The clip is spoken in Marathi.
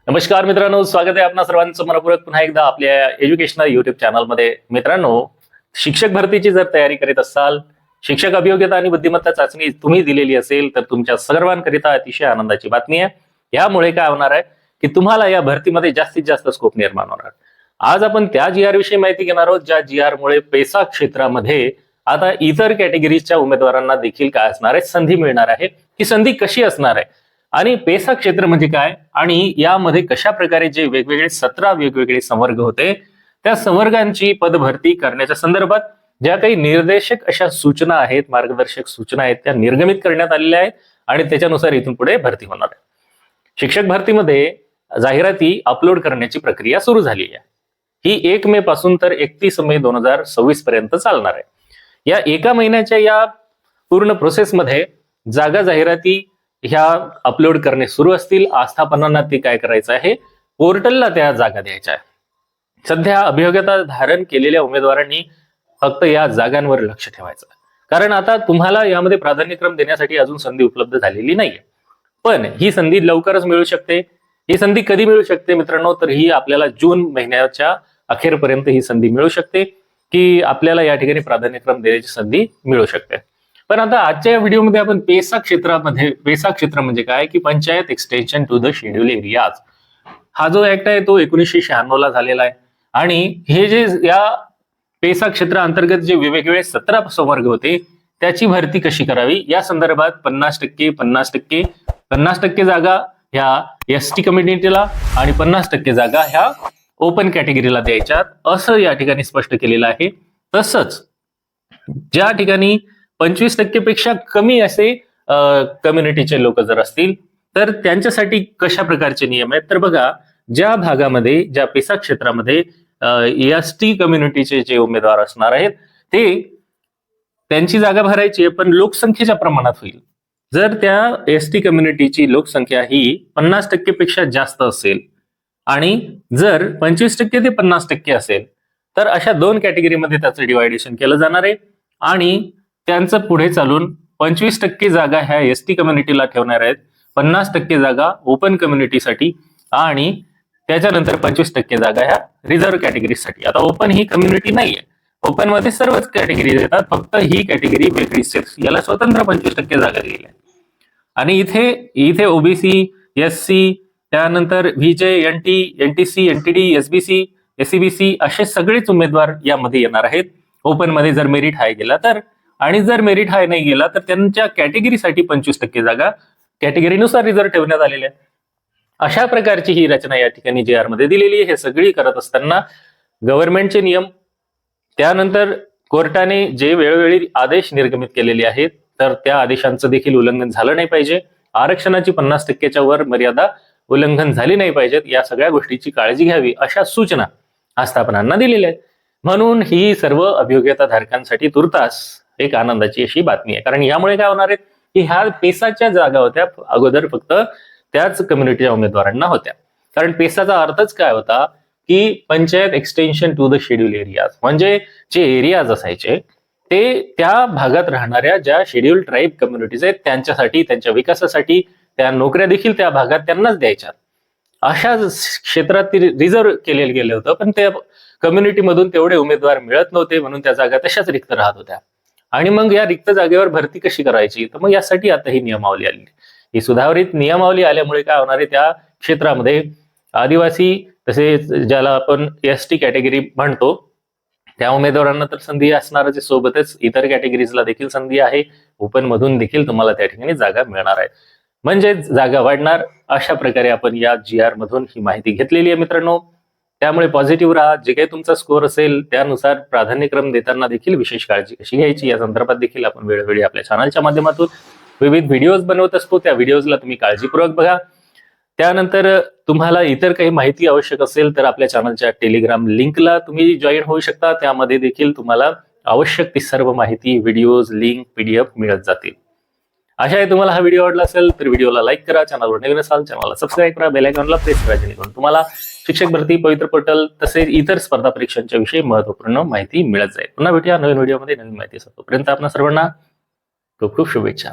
नमस्कार मित्रांनो, स्वागत आहे आपणा सर्वांचं मनपूर्वक पुन्हा एकदा आपल्या एज्युकेशनल युट्यूब चॅनलमध्ये. मित्रांनो, शिक्षक भरतीची जर तयारी करीत असाल, शिक्षक अभियोग्यता आणि बुद्धिमत्ता चाचणी तुम्ही दिलेली असेल, तर तुमच्या सर्वांकरिता अतिशय आनंदाची बातमी आहे. यामुळे काय होणार आहे की तुम्हाला या भरतीमध्ये जास्तीत जास्त स्कोप निर्माण होणार. आज आपण त्या जीआर विषयी माहिती घेणार आहोत, ज्या जीआर मुळे पेसा क्षेत्रामध्ये आता इतर कॅटेगरीजच्या उमेदवारांना देखील काय असणार आहे, संधी मिळणार आहे. ही संधी कशी असणार आहे आणि पेसा क्षेत्र म्हणजे काय आणि यामध्ये कशा प्रकारे जे वेगवेगळे 17 वेगवेगळे संवर्ग होते, त्या संवर्गांची पदभरती करण्याच्या संदर्भात ज्या काही निर्देशक अशा सूचना आहेत, मार्गदर्शक सूचना आहेत, त्या निर्गमित करण्यात आलेल्या आहेत आणि त्याच्यानुसार इथून पुढे भरती होणार आहे. शिक्षक भरतीमध्ये जाहिराती अपलोड करण्याची प्रक्रिया सुरू झाली आहे. ही 1 मे पासून तर 31 मे 2026 पर्यंत चालणार आहे. या एका महिन्याच्या या पूर्ण प्रोसेसमध्ये जागा जाहिराती ह्या अपलोड करणे सुरू असतील. आस्थापनांना ते काय करायचं आहे, पोर्टलला त्या जागा द्यायच्या आहे. सध्या अभियोग्यता धारण केलेल्या उमेदवारांनी फक्त या जागांवर लक्ष ठेवायचं, कारण आता तुम्हाला यामध्ये प्राधान्यक्रम देण्यासाठी अजून संधी उपलब्ध झालेली नाहीये. पण ही संधी लवकरच मिळू शकते. ही संधी कधी मिळू शकते मित्रांनो, तर ही आपल्याला जून महिन्याच्या अखेरपर्यंत ही संधी मिळू शकते की आपल्याला या ठिकाणी प्राधान्यक्रम देण्याची संधी मिळू शकते. पण आता आजच्या व्हिडिओमध्ये आपण पेसा क्षेत्र म्हणजे काय की panchayat extension to the schedule areas, हा जो ऍक्ट आहे तो 1996 ला झालेला आहे. आणि हे जे या पेसा क्षेत्रा अंतर्गत जे वेगवेगळे 17 संवर्ग होते, त्याची भरती कशी करावी या संदर्भात 50% जागा ह्या एसटी कम्युनिटीला आणि 50% जागा ह्या ओपन कॅटेगरीला द्यायच्यात, असं या ठिकाणी स्पष्ट केलेलं आहे. तसंच ज्या ठिकाणी 25% पेक्षा कमी असे कम्युनिटीचे लोक जर असतील, तर त्यांच्यासाठी कशा प्रकारचे नियम आहेत, तर बघा, ज्या भागामध्ये, ज्या पेसा क्षेत्रामध्ये एसटी कम्युनिटीचे जे उमेदवार असणार आहेत, ते त्यांची जागा भरायची आहे, पण लोकसंख्येच्या प्रमाणात होईल. जर त्या एसटी कम्युनिटीची लोकसंख्या ही 50% पेक्षा जास्त असेल आणि जर 25% ते 50% असेल, तर अशा 2 कॅटेगरीमध्ये त्याचं डिवायडेशन केलं जाणार आहे. आणि त्यांचं पुढे चालून 25% जागा ह्या एसटी कम्युनिटीला ठेवणार आहेत, 50% जागा ओपन कम्युनिटीसाठी आणि त्याच्यानंतर 25% जागा ह्या रिझर्व्ह कॅटेगरीसाठी. आता ओपन ही कम्युनिटी नाहीये, ओपन मध्ये सर्वच कॅटेगरी येतात, फक्त ही कॅटेगरी वेगळी सेक्स, याला स्वतंत्र 25% जागा दिलेल्या आहे. आणि इथे ओबीसी, एससी, त्यानंतर VJ, NT, NTC, NTD, SBC, SCBC असे सगळेच उमेदवार यामध्ये येणार आहेत. ओपन मध्ये जर मेरिट हाय गेला तर, आणि जर मेरिट हाय नाही गेला तर त्यांच्या कॅटेगरीसाठी 25% जागा कॅटेगरीनुसार रिझर्व्ह ठेवण्यात आलेल्या आहेत. अशा प्रकारची ही रचना या ठिकाणी जीआर मध्ये दिलेली आहे. हे सगळी करत असताना गव्हर्नमेंटचे नियम, त्यानंतर कोर्टाने जे वेळोवेळी आदेश निर्गमित केलेले आहेत, तर त्या आदेशांचं देखील उल्लंघन झालं नाही पाहिजे. आरक्षणाची 50%च्या वर मर्यादा उल्लंघन झाली नाही पाहिजेत, या सगळ्या गोष्टीची काळजी घ्यावी अशा सूचना आस्थापनांना दिलेल्या आहेत. म्हणून ही सर्व अभियोग्यता धारकांसाठी तुर्तास एक आनंदाची अशी बातमी आहे. कारण यामुळे काय होणार आहे की ह्या पेसाच्या जागा होत्या अगोदर फक्त त्याच कम्युनिटीच्या उमेदवारांना होत्या. कारण पेसाचा अर्थच काय होता की panchayat extension to the schedule areas, म्हणजे जे एरियाज असायचे ते त्या भागात राहणाऱ्या ज्या शेड्यूल ट्राईब कम्युनिटीज आहेत त्यांच्यासाठी, त्यांच्या विकासासाठी, त्या नोकऱ्या देखील त्या भागात त्यांनाच द्यायच्या. अशा क्षेत्रात रिझर्व्ह केलेलं गेलं होतं, पण त्या कम्युनिटीमधून तेवढे उमेदवार मिळत नव्हते, म्हणून त्या जागा तशाच रिक्त राहत होत्या. आणि मग या रिक्त जागेवर भरती कशी करायची, तर मग यासाठी आता ही नियमावली आली. ही सुधारित नियमावली आल्यामुळे काय होणार आहे, त्या क्षेत्रामध्ये आदिवासी, तसेच ज्याला आपण एसटी कॅटेगरी म्हणतो, त्या उमेदवारांना तर संधी असणारच, सोबतच इतर कॅटेगरीजला देखील संधी आहे. ओपन मधून देखील तुम्हाला त्या ठिकाणी जागा मिळणार आहे, म्हणजे जागा वाढणार. अशा प्रकारे आपण या जीआर मधून ही माहिती घेतलेली आहे मित्रांनो. त्यामुळे पॉझिटिव्ह राहा. जे काही तुमचा स्कोअर असेल त्यानुसार प्राधान्यक्रम देताना देखील विशेष काळजी कशी घ्यायची या संदर्भात देखील आपण वेळोवेळी आपल्या चॅनलच्या माध्यमातून विविध व्हिडिओज बनवत असतो. त्या व्हिडिओजला तुम्ही काळजीपूर्वक बघा. त्यानंतर तुम्हाला इतर काही माहिती आवश्यक असेल तर आपल्या चॅनलच्या टेलिग्राम लिंकला तुम्ही जॉईन होऊ शकता. त्यामध्ये देखील तुम्हाला आवश्यक ती सर्व माहिती, व्हिडिओज, लिंक, पीडीएफ मिळत जातील. आशा आहे तुम्हाला हा व्हिडिओ आवडला असेल तर व्हिडिओला लाईक करा. चॅनलवर नवीन असाल चॅनलला सबस्क्राईब करा. बेल आयकॉनला प्रेस करा, जेणेकरून तुम्हाला शिक्षक भरती, पवित्र पोर्टल तसेच इतर स्पर्धा परीक्षांच्या विषयी महत्त्वपूर्ण माहिती मिळत जाईल. पुन्हा भेटूया नवीन व्हिडिओमध्ये नवीन माहिती. तोपर्यंत आपल्या सर्वांना खूप खूप शुभेच्छा.